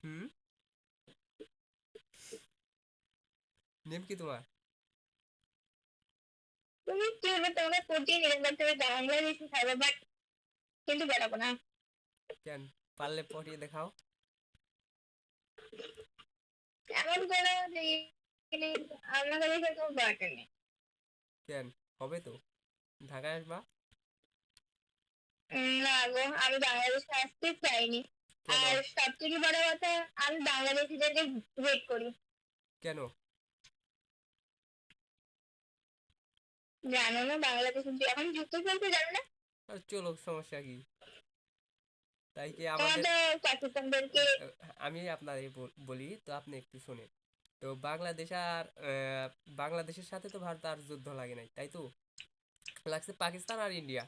হুম, name কি তোমার? তুমি কি হবে, তোমাকে পটিয়ে নিলে বাট তুমি বাংলাদেশি খাবে, বাট কিন্তু বেড়াবো না। কেন? পারলে পটিয়ে দেখাও। এমন করো যে আমাকে দেখে কেউ বাটে নেই। কেন? হবে তো, ঢাকায় আসবা। না গো, আমি বাংলাদেশে আসতে চাইনি। কেন? আর সব থেকে বড় কথা, আমি বাংলাদেশিদেরকে হেট করি। কেন? জানো না বাংলাদেশ এখন যুদ্ধ চলছে, জানো না? আর চলো, সমস্যা কি? তাই কি তোমার আমাদের তো পাকিস্তানদেরকে। আমি আপনার বলি তো, আপনি একটু শুনেন। তো বাংলাদেশ আর বাংলাদেশের সাথে তো ভারত আর যুদ্ধ লাগে নাই, তাই তো? লাগছে পাকিস্তান আর ইন্ডিয়া,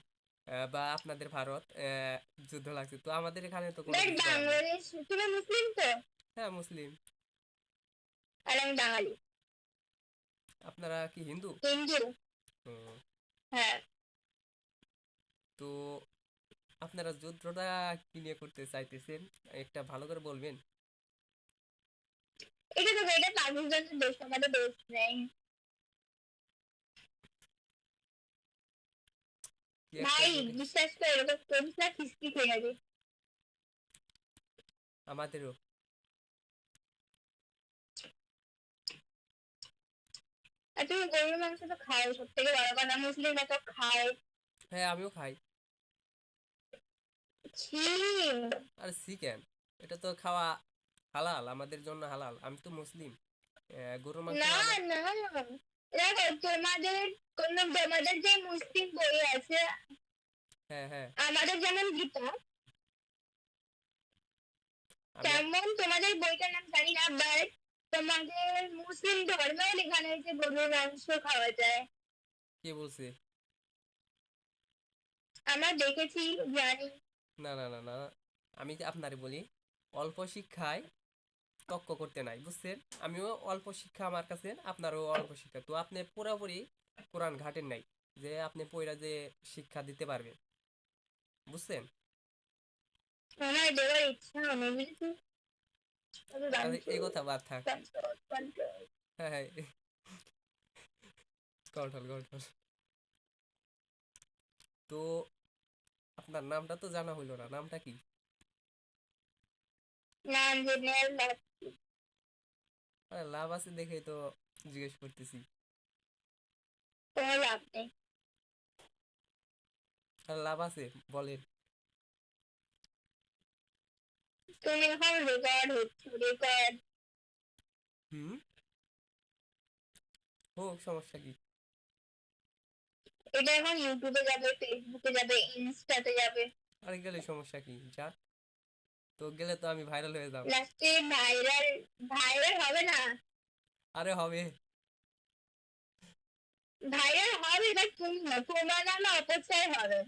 বা আপনাদের ভারত, যুদ্ধ লাগছে। তো আমাদের এখানে তো কোনো দেখ কিছু করার নেই। বাংলাদেশ, তুমি মুসলিম তো? হ্যাঁ, মুসলিম। আর আমি বাঙালি। আপনারা কি হিন্দু? হিন্দু। হুম, হ্যাঁ। তো আপনারা যুদ্ধটা কি নিয়ে করতে চাইতেছেন, একটা ভালো করে বলবেন? এটা তো, এটা পাকিস্তানের দেশ, আমাদের দেশ নেই। কি একটা ভাই জোটে। বিশ্বাস করে এরকম করিস না, খিস্তি খেয়ে যাবি। আমাদেরও। আর তুমি গরুর মাংস তো খাও, সব থেকে বড় কথা মুসলিমরা তো খায়। হ্যাঁ, আমিও খাই। ছি। আর চিকেন, এটা তো খাওয়া হালাল, আমাদের জন্য হালাল। আমি তো মুসলিম, গরুর মাংস না আমার। না, দেখো তোমাদের কোন, তোমাদের যে মুসলিম বই আছে, হ্যাঁ, হ্যাঁ। আমাদের যেমন গীতা, আমি তেমন তোমাদের বইটার নাম জানি না, বাট তোমাদের মুসলিম ধর্মেও লেখা নেই যে গরুর মাংস খাওয়া যায়। কে বলছে? আমরা দেখেছি, জানি। না, না, না, না। আমি যে আপনারে বলি, অল্প শিক্ষায় তক্ক করতে নাই, বুঝছেন? আমিও অল্প শিক্ষা আমার কাছে, আপনারও অল্প শিক্ষা। তো আপনি পুরোপুরি কোরআন ঘাটেন নাই, যে আপনি পয়রা যে শিক্ষা দিতে পারবেন, বুঝছেন? আমার দেওয়ার ইচ্ছা নেই, বুঝেছি। আর এই কথা বাদ থাক। হ্যাঁ, হ্যাঁ। Control, control. তো আপনার নামটা তো জানা হইলো না, নামটা কি? নাম জেনে লাভ, আরে লাভ আছে দেখেই তো জিজ্ঞেস করতেছি। কোনো লাভ নেই। আর লাভ আছে, বলেন। তুমি এখন রেকর্ড হচ্ছে, রেকর্ড। হুম, হোক, সমস্যা কি? এটা এখন ইউটিউবে যাবে, ফেসবুকে যাবে, ইনস্টাতে যাবে। আরে গেলে সমস্যা কি, যা। তো গেলে তো আমি ভাইরাল হয়ে যাব। লাস্টে ভাইরাল, ভাইরাল হবে না। আরে হবে। ভাইরাল হবে, এটা তুমি না, তোমার নামে অপচয় হবে।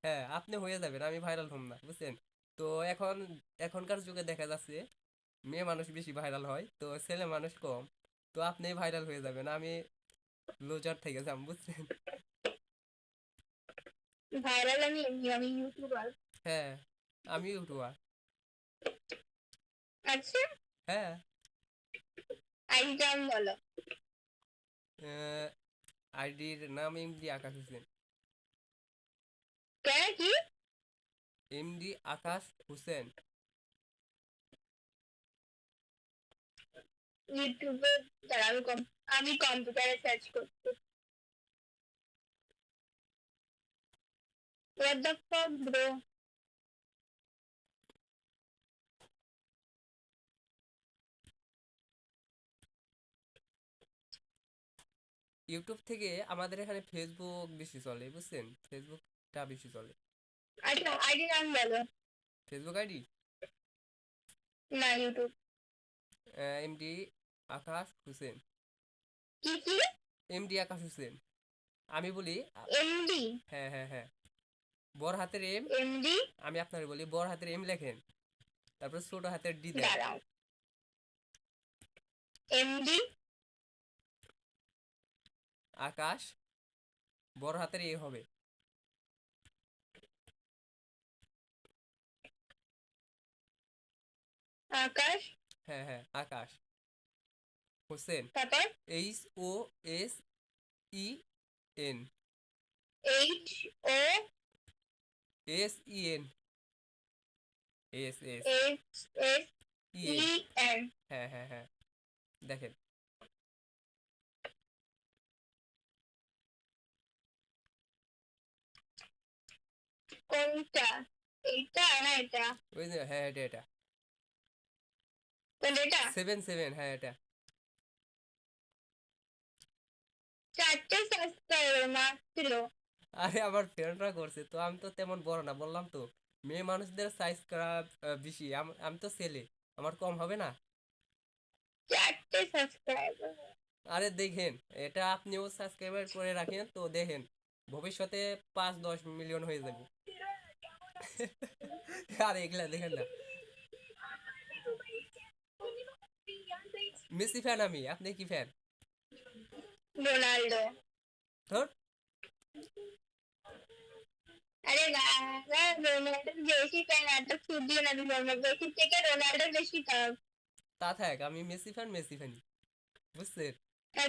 হ্যাঁ, আপনি হয়ে যাবেন, আমি ভাইরাল হম না, বুঝছেন? তো এখন, এখনকার যুগে দেখা যাচ্ছে মেয়ে মানুষ বেশি ভাইরাল হয়, তো ছেলে মানুষ কম। তো আপনি ভাইরাল হয়ে যাবেন, আমি লোজার থেকে যাম, বুঝছেন? ভাইরাল আমি এমনি, আমি ইউটিউবার। হ্যাঁ, আমি ইউটিউবার। আচ্ছা। হ্যাঁ। আইডিটাম বলো। আইডির নাম এমডি আকাশ হোসেন। কে কি? এমডি আকাশ হোসেন। ইউটিউবে, দাঁড়া আমি আমি কম্পিউটারে সার্চ করছি। What the fuck bro? YouTube থেকে আমাদের এখানে ফেসবুক বেশি চলে, বুঝছেন? ফেসবুকটা বেশি চলে। আচ্ছা আইডি নাম বলো। ফেসবুক আইডি না ইউটিউব। এমডি আকাশ হোসেন। কি কি? এমডি আকাশ হোসেন। আমি বলি এমডি? হ্যাঁ, হ্যাঁ, হ্যাঁ। বড় হাতের এম। এমডি? আমি আপনার বলি, বড় হাতের এম লেখেন, তারপর ছোট হাতের ডি দেন। দাঁড়াও। এমডি? আকাশ, বড় হাতের এ হবে। আকাশ, হ্যাঁ হ্যাঁ আকাশ। হোসেন। তারপর HOSEN। HO SEN। S S E N. SSEN। হ্যাঁ হ্যাঁ হ্যাঁ, দেখেন। কোনটা? এইটা না এটা? ওই যে, হ্যাঁ এটা এটা কোনটা এটা? 7 7, হ্যাঁ এটা। 4টে সাবস্ক্রাইবার মাত্র। আরে আমার ফ্রেন্ডরা করছে তো, আমি তো তেমন বড় না, বললাম তো। মেয়ে মানুষদের সাইজ করা বেশি, আমি তো ছেলে, আমার কম হবে না। 4টে সাবস্ক্রাইবার। আরে দেখেন, এটা আপনিও সাবস্ক্রাইবার করে রাখেন তো দেখেন, ভবিষ্যতে 5-10 মিলিয়ন হয়ে যাবে। আর এগুলা দেখেন না। মেসি ফ্যান আমি, আপনি কি ফ্যান? রোনাল্ডো। ধর। আরে বাবা, রোনাল্ডোর বেশি ফ্যান, এত খুঁজিও না তুমি, মেসির থেকে রোনাল্ডোর বেশি খারাপ। তা থাক, আমি মেসি ফ্যান, মেসি ফ্যানই, বুঝছেন?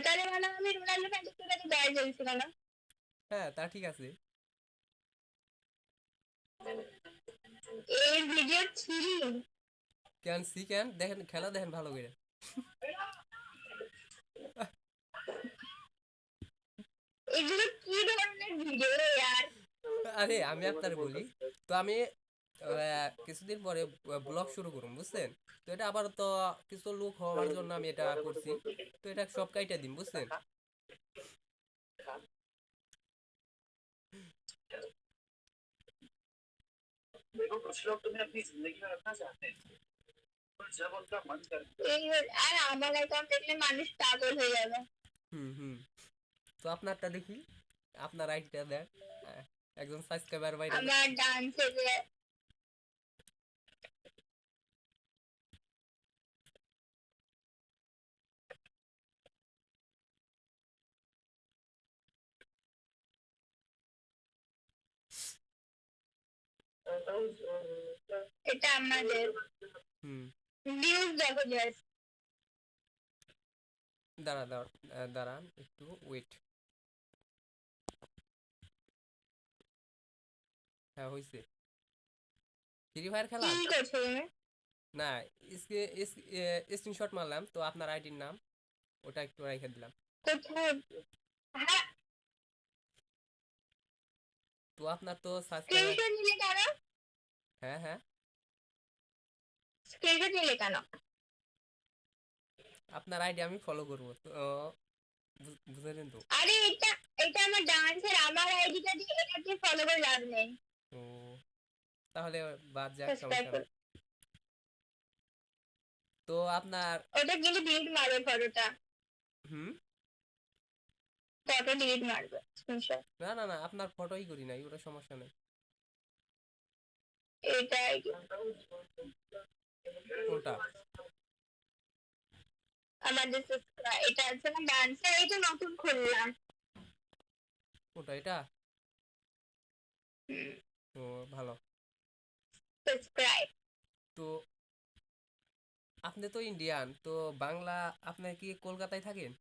তাহলে মানে আমি রোনাল্ডো ফ্যান, তোর কাছে গায়ে জ্বলছিল না? হ্যাঁ তা ঠিক আছে। এই ভিডিও ছিলি? কেন সি কেন দেখেন, খেলা দেখেন ভালো করে। এগুলো কি ধরনের ভিডিও ইয়ার? আরে আমি আপনার বলি, তো আমি কিছুদিন পরে ব্লগ শুরু করুন, বুঝছেন? তো এটা আবার তো কিছু লোক হওয়ার জন্য আমি এটা করছি। তো এটা সব কাইটা দিন, বুঝছেন? আর আমার অ্যাকাউন্ট দেখলে মানুষ পাগল হয়ে যাবে। হুম হুম। তো আপনারটা দেখি, আপনার আইডিটা দেন। আহ, একজন সাবস্ক্রাইবার বাইরে আমার ডান্সে যে এটা আমাদের হুম। ভিউজ দেখো জাস্ট। দাঁড়ান একটু ওয়েট। হ্যাঁ হয়েছে। ফ্রি ফায়ার কি খেলান? করছো তুমি? না, স্ক্রিনশট মারলাম তো আপনার আইডির নাম, ওটা একটু রেখে দিলাম। কোথায়? হ্যাঁ, তো আপনার তো সাবস্ক্রাইবার। স্ক্রিনশট নিলে কেন? হ্যাঁ হ্যাঁ, স্ক্রিনশট নিলে কেন? আপনার আইডি আমি ফলো করবো তো, বুঝলেন তো? আরে এটা, এটা আমার ডান্সের, আমার আইডিটা দিয়ে এটাকে ফলো করে লাভ নেই। ও, তাহলে বাদ যাক, সাবস্ক্রাইব সমস্যা করো। নেই। তো আপনার। ওটা কিন্তু ডিলিট মারবে ফটোটা। হুম। ফটো ডিলিট মারবে স্ক্রিনশট। না না না, আপনার ফটোই করি নাই, ওটা সমস্যা নেই। এটা আইডি কোনটা? আমাদের সাবস্ক্রাইব, এটা আছে না ডান্সের, এইটা নতুন খুললাম। কোনটা এটা? ও, ভালো। সাবস্ক্রাইব। তো আপনি তো ইন্ডিয়ান, তো বাংলা, আপনি কি কলকাতায় থাকেন?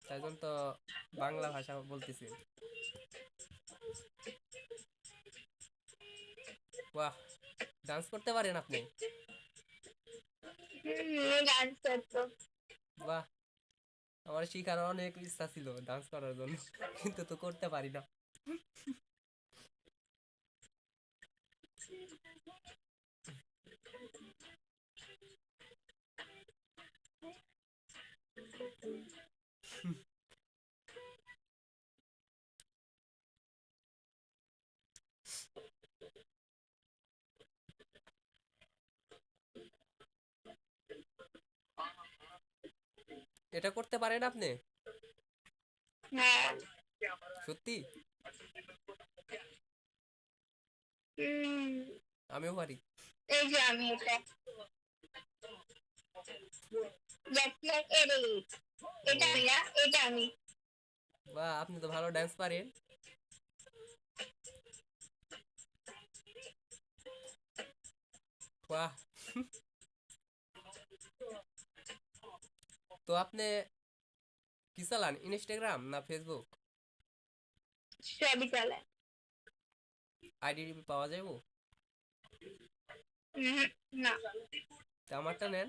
তাই জন্য তো বাংলা ভাষা বলতেছেন। বাহ, ডান্স করতে পারেন আপনি? ডান্স করতো। বাহ, আমার শিখার অনেক ইচ্ছা ছিল ডান্স করার জন্য, কিন্তু তো করতে পারি না। এটা করতে পারেন আপনি? হ্যাঁ। সত্যি? হুম, আমিও পারি। এই যে আমি এটা জাস্ট লাইক এডিট। ও, এটা আমি না, এটা আমি। বাহ, আপনি তো ভালো ডান্স পারেন। বাহ। তো আপনি কি চালান, ইনস্টাগ্রাম না ফেসবুক? সবই চালায়। আইডি পাওয়া যাবো? উম, না। তা আমারটা নেন।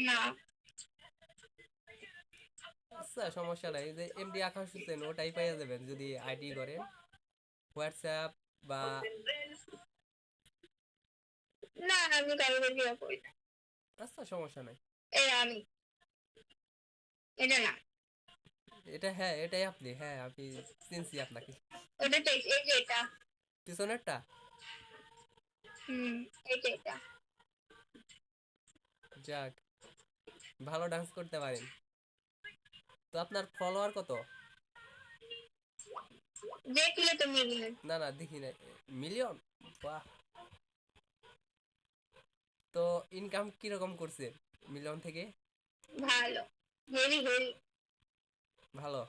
না। আচ্ছা সমস্যা নাই, যে এমডি আকাশ হোসেন ওটাই পাইয়া যাবেন যদি আইডি করেন হোয়াটসঅ্যাপ বা। না, আমি কারোর বিয়ে করি না। আচ্ছা সমস্যা নাই। এই আমি, এটা না। এটা হ্যাঁ, এটাই আপনি, হ্যাঁ আমি চিনছি আপনাকে। ওটা টেক্সট, এই যে এটা। পিছনেরটা? হুম, এটা এটা। যাক, ভালো ডান্স করতে পারেন। তো আপনার ফলোয়ার কত? দেখলে তো মিলবে। না না দেখি নাই। মিলিয়ন? বাহ। তো ইনকাম কিরকম করছে মিলিয়ন থেকে? ভালো, হেভি হেভি। ভালো।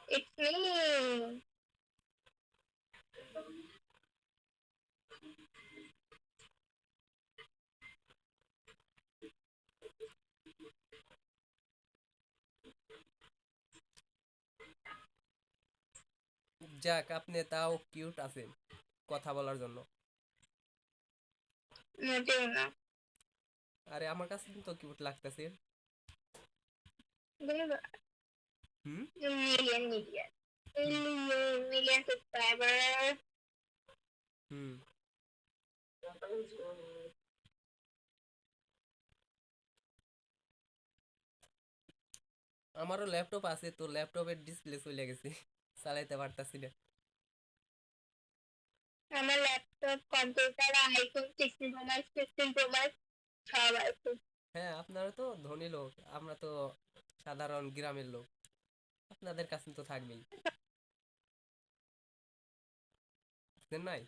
It's me. যাক, আপনি তাও কিউট আছেন কথা বলার জন্য। মোটেও না। আরে আমার কাছে তো কিউট লাগতেছে। হুম মিলিয়ন মিলিয়ন হুম মিলিয়ন সাবস্ক্রাইবার। হুম। আমারও ল্যাপটপ আছে, তো ল্যাপটপের ডিসপ্লে চলে গেছে, চালাইতে পারতাছি না। আমার laptop, computer, iPhone 16 pro max, 15 pro max সব আছে। হ্যাঁ আপনারা তো ধনী লোক, আমরা তো সাধারণ গ্রামের লোক, আপনাদের কাছে তো থাকবেই, বুঝলেন নাই?